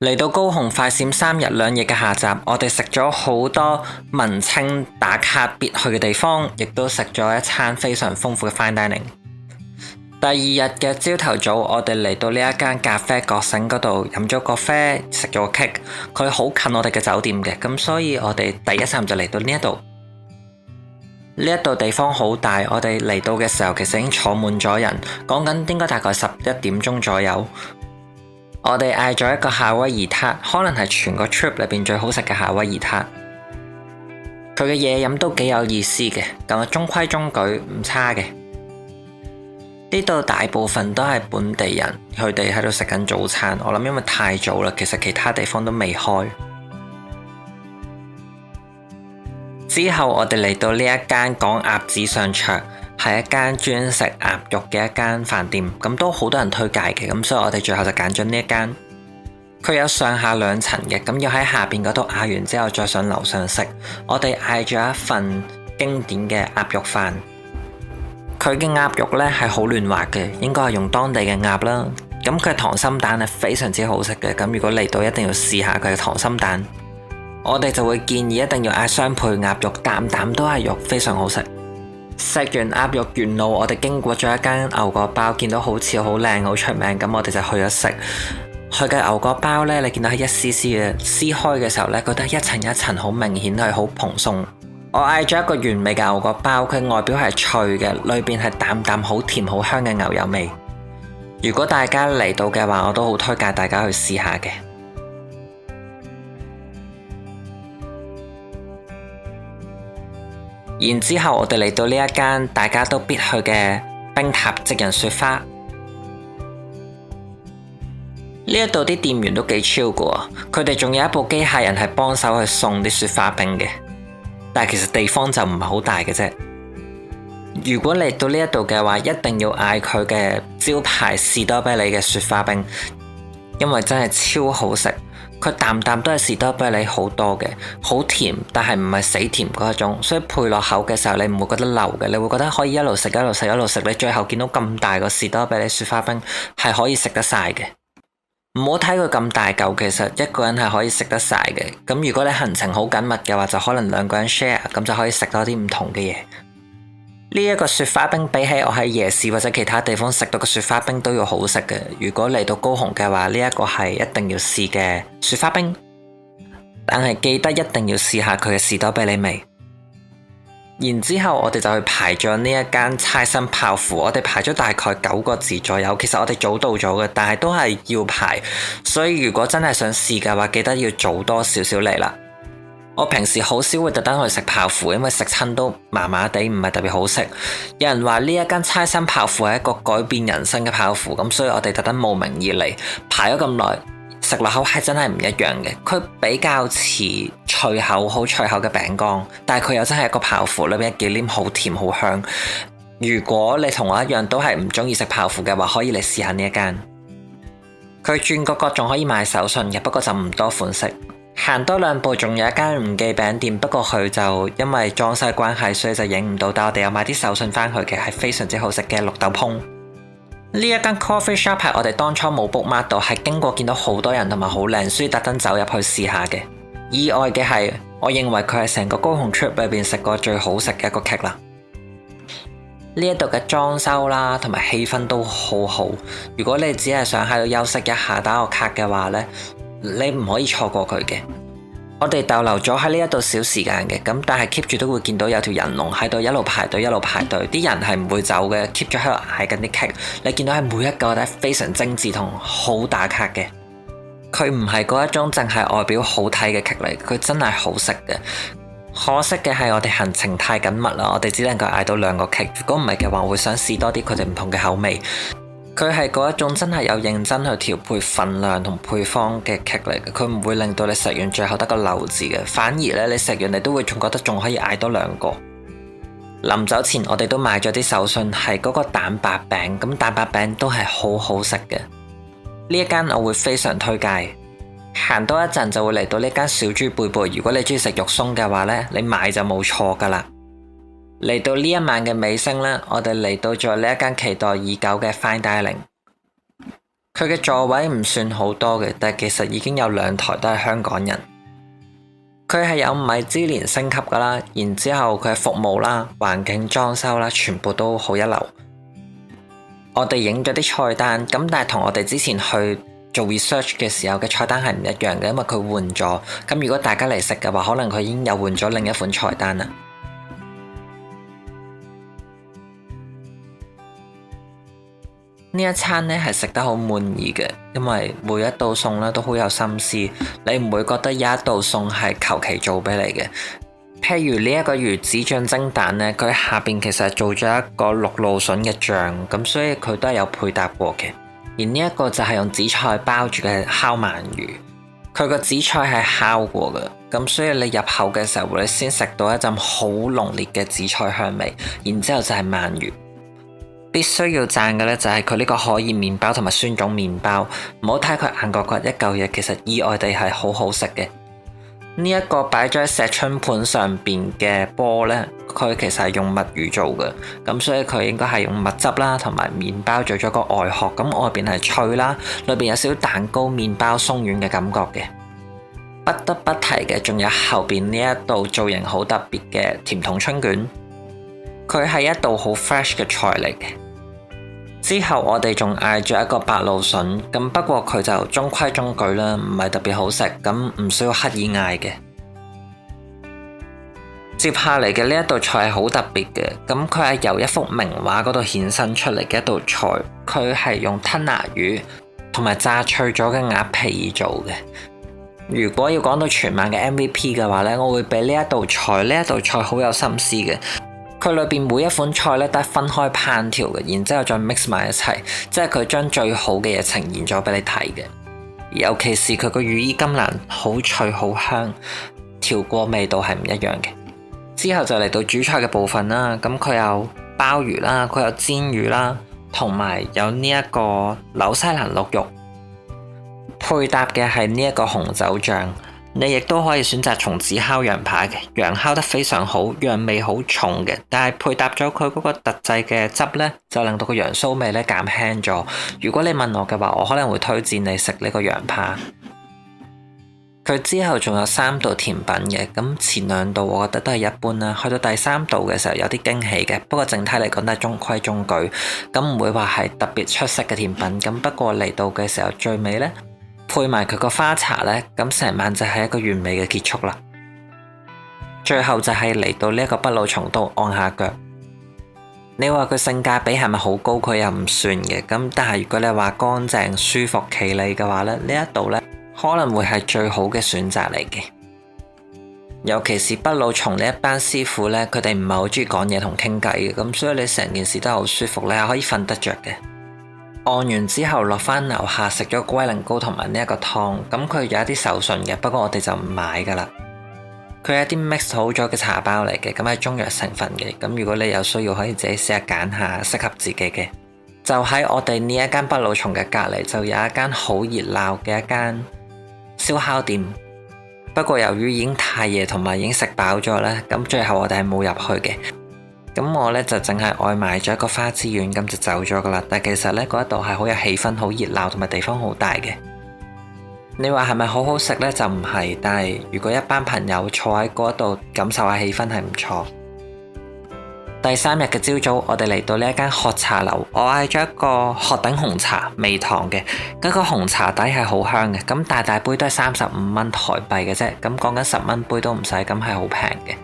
嚟到高雄快閃3日2夜嘅下集，我哋食咗好多文青打卡必去嘅地方，亦都食咗一餐非常豐富嘅 fine dining。第二日嘅朝頭早，我哋嚟到呢一間咖啡覺醒嗰度飲咗個啡，食咗個 cake。佢好近我哋嘅酒店嘅，咁所以我哋第一站就嚟到呢一度。呢一度地方好大，我哋嚟到嘅時候其實已經坐滿咗人，講緊應該大概11點鐘左右。我哋嗌咗一個夏威夷撻，可能係全個 trip 裏邊最好食嘅夏威夷撻。佢嘅嘢飲都幾有意思嘅，咁中規中矩，唔差嘅。呢度大部分都係本地人，佢哋喺度食緊早餐。我諗因為太早啦，其實其他地方都未開。之後我哋嚟到呢一間講鴨子上桌，係一間專食鴨肉嘅一間飯店，咁都好多人推介嘅，咁所以我哋最後就揀咗呢一間。佢有上下2層嘅，咁要喺下邊嗰度嗌完之後再上樓上食。我哋嗌咗一份經典嘅鴨肉飯，佢嘅鴨肉呢係好嫩滑嘅，應該係用當地嘅鴨啦。咁佢嘅溏心蛋係非常之好食嘅，咁如果嚟到一定要試下佢嘅溏心蛋。我哋就會建議一定要嗌雙倍鴨肉，啖啖都係肉，非常好食。食完鴨肉沿路，我哋經過咗一間牛角包，見到好似好靚好出名，咁我哋就去咗食。佢嘅牛角包呢，你見到係一絲絲嘅撕開嘅時候呢，覺得一層一層好明顯係好蓬鬆。我嗌咗一個完美嘅牛角包，佢外表係脆嘅，裏邊係啖啖好甜好香嘅牛油味。如果大家嚟到嘅話，我都好推介大家去試下嘅。然之後我哋嚟到呢一間大家都必去嘅冰塔職人雪花。呢一度啲店員都幾超嘅，佢哋仲有一部機械人係幫手去送啲雪花冰嘅，但係其實地方就唔係好大嘅啫。如果嚟到呢一度嘅話，一定要嗌佢嘅招牌士多啤梨嘅雪花冰，因為真係超好食。佢啖啖都係士多啤梨好多嘅，好甜，但係唔係死甜嗰一種，所以配落口嘅時候你唔會覺得流嘅，你會覺得可以一路食一路食一路食，你最後見到咁大個士多啤梨雪花冰係可以食得晒嘅。唔好睇佢咁大嚿，其實一個人係可以食得晒嘅。咁如果你行程好緊密嘅話，就可能2個人 share， 咁就可以食多啲唔同嘅嘢。呢一個雪花冰比起我喺夜市或者其他地方食到嘅雪花冰都要好食嘅。如果嚟到高雄嘅話，呢一個係一定要試嘅雪花冰，但係記得一定要試下佢嘅士多啤梨味。然之後我哋就去排咗呢一間猜心泡芙，我哋排咗大概9個字左右。其實我哋早到咗嘅，但係都係要排，所以如果真係想試嘅話，記得要早多少少嚟啦。我平時好少會特登去食泡芙，因為食親都麻麻地，唔係特別好食。有人話呢一間猜心泡芙係一個改變人生嘅泡芙，咁所以我哋特登慕名而嚟，排咗咁耐，食落口係真係唔一樣嘅。佢比較似脆口好脆口嘅餅乾，但係佢又真係一個泡芙，裏面幾黏，好甜好香。如果你同我一樣都係唔中意食泡芙嘅話，可以嚟試下呢一間。佢轉個角仲可以賣手信嘅，不過就唔多款式。行多2步仲有一間吳記餅店，不過佢就因為裝修關係，所以就影唔到。但我哋有買啲手信翻去嘅，係非常之好食嘅綠豆椪。呢一間 coffee shop 係我哋當初冇 book mark 到，係經過見到好多人同埋好靚，所以特登走入去試下嘅。意外嘅係，我認為佢係成個高雄 trip 裏邊食過最好食嘅一個 cake 啦。呢一度嘅裝修啦，同埋氣氛都好好。如果你只係想喺度休息一下打個卡嘅話呢，你唔可以錯過佢嘅。我哋逗留咗喺呢一度小時間嘅，咁但係 keep 住都會見到有條人龍喺度一路排隊一路排隊，啲人係唔會走嘅，keep 住喺度嗌緊啲 cake。你見到係每一個都係非常精緻同好打卡嘅。佢唔係嗰一種淨係外表好睇嘅 cake 嚟，佢真係好食嘅。可惜嘅係我哋行程太緊密啦，我哋只能夠嗌到2個 cake。如果唔係嘅話，我會想試多啲佢哋唔同嘅口味。佢係嗰一種真係有認真去調配份量同配方嘅 cake 嚟嘅，佢唔會令到你食完最後得個漏字嘅，反而咧你食完你都會仲覺得仲可以嗌多2個。臨走前我哋都買咗啲手信，係嗰個蛋白餅，咁蛋白餅都係好好食嘅。呢一間我會非常推介。行多一陣就會嚟到呢間小豬貝貝，如果你中意食肉鬆嘅話呢，你買就冇錯噶啦。嚟到呢一晚嘅尾聲呢，我哋嚟到咗呢一間期待已久嘅 fine dining。佢嘅座位唔算好多嘅，但其實已經有2台都係香港人。佢係有米芝蓮星級噶啦，然之後佢嘅服務啦、環境裝修啦，全部都好一流。我哋影咗啲菜單，咁但係同我哋之前去做 research 嘅時候嘅菜單係唔一樣嘅，因為佢換咗。咁如果大家嚟食嘅話，可能佢已經有換咗另一款菜單啦。呢一餐呢係食得好滿意嘅，因為每一道餸咧都好有心思，你唔會覺得有一道餸係求其做俾你嘅。譬如呢一個魚子醬蒸蛋呢，佢下邊其實係做咗一個綠蘆筍嘅醬，咁所以佢都係有配搭過嘅。而呢一個就係用紫菜包住嘅烤鰻魚，佢個紫菜係烤過嘅，咁所以你入口嘅時候你先食到一陣好濃烈嘅紫菜香味，然之後就係鰻魚。必須要讚嘅咧就係佢呢個可兒麵包同埋酸種麵包，唔好睇佢硬骨骨一嚿嘢，其實意外地係好好食嘅。呢一個擺咗喺石春盤上邊嘅波呢，佢其實係用墨魚做嘅，咁所以佢應該係用蜜汁啦同埋麵包做咗個外殼，咁外邊係脆啦，裏邊有少少蛋糕麵包鬆軟嘅感覺嘅。不得不提嘅仲有後邊呢一道造型好特別嘅甜筒春卷。佢係一道好 fresh 嘅菜嚟嘅。之後我哋仲嗌咗一個白蘆筍，咁不過佢就中規中矩啦，唔係特別好食，咁唔需要刻意嗌嘅。接下嚟嘅呢一道菜係好特別嘅，咁佢係由一幅名畫嗰度衍生出嚟嘅一道菜，佢係用吞拿魚同埋炸脆咗嘅鴨皮而做嘅。如果要講到全晚嘅 MVP 嘅話呢，我會俾呢一道菜好有心思嘅。佢裏邊每一款菜咧都係分開烹調嘅，然之後再 mix 埋一齊，即係佢將最好嘅嘢呈現咗俾你睇嘅。尤其是佢個羽衣甘藍好脆好香，調過味道係唔一樣嘅。之後就嚟到主菜嘅部分啦，咁佢有鮑魚啦，佢有煎魚啦，同埋有呢一個紐西蘭鹿肉，配搭嘅係呢一個紅酒醬。你亦都可以選擇松子烤羊排嘅，羊烤得非常好，羊味好重嘅，但係配搭咗佢嗰個特製嘅汁呢，就令到個羊騷味咧減輕咗。如果你問我嘅話，我可能會推薦你食呢個羊扒。佢之後仲有3道甜品嘅，咁前2道我覺得都係一般啦，去到第3道嘅時候有啲驚喜嘅，不過整體嚟講都係中規中矩，咁唔會話係特別出色嘅甜品。咁不過嚟到嘅時候最尾呢，配埋佢個花茶呢，咁成晚就係一個完美嘅結束啦。最後就係嚟到呢一個不老松度按下腳。你話佢性價比係咪好高？佢又唔算嘅。咁但係如果你話乾淨、舒服、企理嘅話呢，呢一度呢可能會係最好嘅選擇嚟嘅。尤其是不老松呢一班師傅呢，佢哋唔係好中意講嘢同傾偈嘅，咁所以你成件事都好舒服，你係可以瞓得着嘅。按完之後落返樓下食咗龜苓膏同埋呢一個湯，咁佢有一啲手信嘅，不過我哋就唔買噶啦。佢係一啲 mix 好咗嘅茶包嚟嘅，咁係中藥成分嘅。咁如果你有需要，可以自己試下揀下適合自己嘅。就喺我哋呢一間不老松嘅隔籬，就有一間好熱鬧嘅一間燒烤店。不過由於已經太夜同埋已經食飽咗咧，咁最後我哋係冇入去嘅。咁我咧就淨係外賣咗一個花枝丸，咁就走咗噶啦。但其實咧嗰一度係好有氣氛，好熱鬧，同埋地方好大嘅。你話係咪好好食呢？就唔係，但係如果一班朋友坐喺嗰度感受下氣氛係唔錯。第3日嘅朝早，我哋嚟到呢一間鶴茶樓，我嗌咗一個鶴頂紅茶，微糖嘅，嗰個紅茶底係好香嘅。咁大大杯都係35蚊台幣嘅啫，咁講緊10蚊杯都唔使，咁係好平嘅。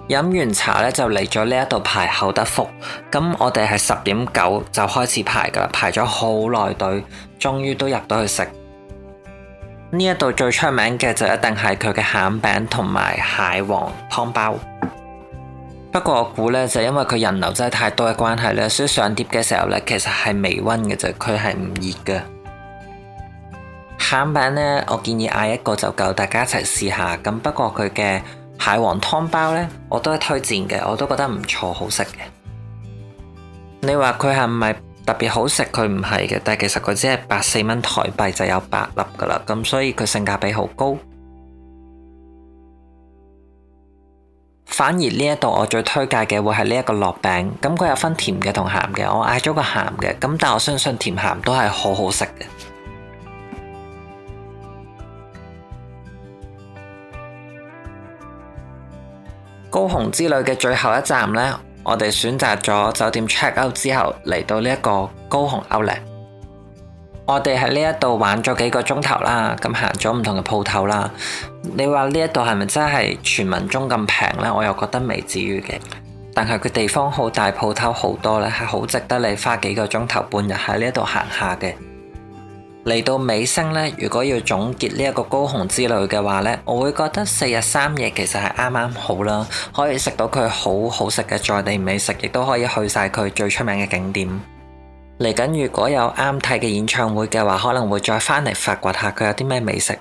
飲完茶咧就嚟咗呢一度排厚德福，咁我哋係10:09就開始排噶啦，排咗好耐隊，終於都入到去食。呢一度最出名嘅就一定係佢嘅餡餅同埋蟹黃湯包。不過我估咧就因為佢人流真係太多嘅關係咧，所以上碟嘅時候咧其實係微溫嘅啫，佢係唔熱嘅。餡餅咧我建議嗌一個就夠，大家一齊試下。咁不過佢嘅蟹黃湯包呢，我都係推薦嘅，我都覺得唔錯，好食嘅。你話佢係咪特別好食？佢唔係嘅，但係其實佢只係84蚊台幣就有8粒噶啦，咁所以佢性價比好高。反而呢一度我最推介嘅會係呢一個烙餅，咁佢有分甜嘅同鹹嘅，我嗌咗個鹹嘅，咁但我相信甜鹹都係好好食嘅。高雄之旅嘅最後一站呢，我哋選擇咗酒店 check out 之後嚟到呢一個高雄 Outlet。我哋喺呢一度玩咗幾個鐘頭啦，咁行咗唔同嘅鋪頭啦。你話呢一度係咪真係傳聞中咁平呢？我又覺得未至於嘅。但係佢地方好大，鋪頭好多咧，係好值得你花幾個鐘頭半日喺呢一度行下嘅。嚟到尾聲呢，如果要總結呢一個高雄之旅嘅話呢，我會覺得4日3夜其實係啱啱好啦，可以食到佢好好食嘅在地美食，亦都可以去晒佢最出名嘅景點。嚟緊如果有啱睇嘅演唱會嘅話，可能會再返嚟發掘下佢有啲咩美食。